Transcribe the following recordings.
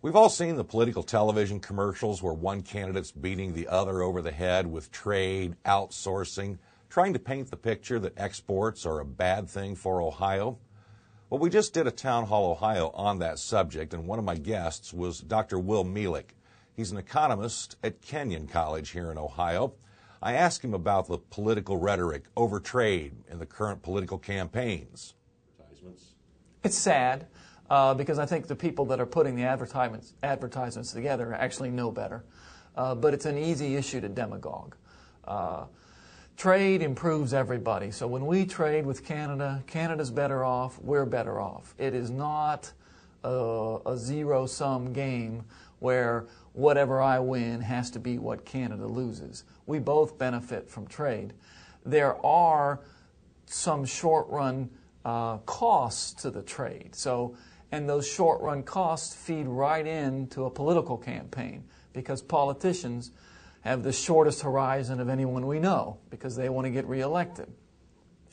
We've all seen the political television commercials where one candidate's beating the other over the head with trade, outsourcing, trying to paint the picture that exports are a bad thing for Ohio. Well, we just did a Town Hall Ohio on that subject, and one of my guests was Dr. Will Melick. He's an economist at Kenyon College here in Ohio. I asked him about the political rhetoric over trade in the current political campaigns. It's sad because I think the people that are putting the advertisements together actually know better. But it's an easy issue to demagogue. Trade improves everybody. So when we trade with Canada, Canada's better off, we're better off. It is not a zero-sum game where whatever I win has to be what Canada loses. We both benefit from trade. There are some short-run costs to the trade. And those short-run costs feed right into a political campaign because politicians have the shortest horizon of anyone we know because they want to get reelected.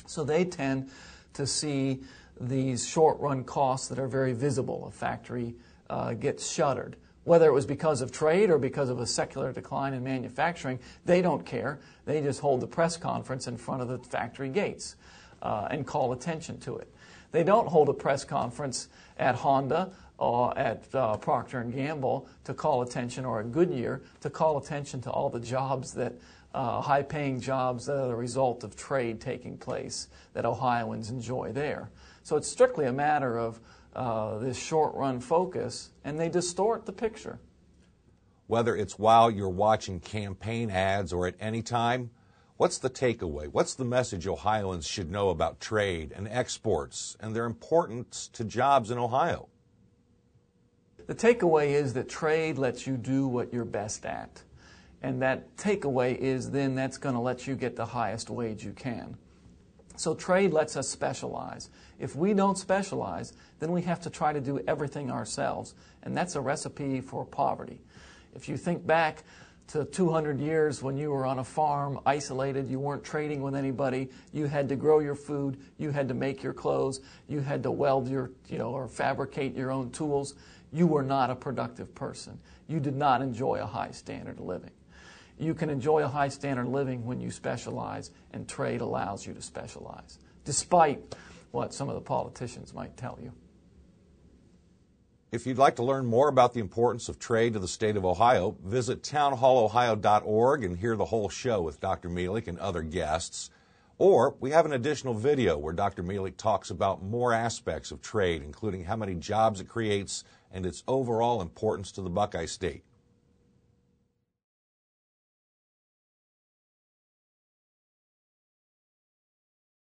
So they tend to see these short-run costs that are very visible. A factory gets shuttered. Whether it was because of trade or because of a secular decline in manufacturing, they don't care. They just hold the press conference in front of the factory gates and call attention to it. They don't hold a press conference at Honda or at Procter & Gamble to call attention, or at Goodyear to call attention to all the jobs that, high-paying jobs that are the result of trade taking place that Ohioans enjoy there. So it's strictly a matter of this short-run focus, and they distort the picture. Whether it's while you're watching campaign ads or at any time, what's the takeaway? What's the message Ohioans should know about trade and exports and their importance to jobs in Ohio? The takeaway is that trade lets you do what you're best at. And that takeaway is then that's going to let you get the highest wage you can. So trade lets us specialize. If we don't specialize, then we have to try to do everything ourselves. And that's a recipe for poverty. If you think back to 200 years when you were on a farm, isolated, you weren't trading with anybody, you had to grow your food, you had to make your clothes, you had to weld your, or fabricate your own tools, you were not a productive person. You did not enjoy a high standard of living. You can enjoy a high standard of living when you specialize, and trade allows you to specialize, despite what some of the politicians might tell you. If you'd like to learn more about the importance of trade to the state of Ohio, visit townhallohio.org and hear the whole show with Dr. Melick and other guests. Or we have an additional video where Dr. Melick talks about more aspects of trade, including how many jobs it creates and its overall importance to the Buckeye State.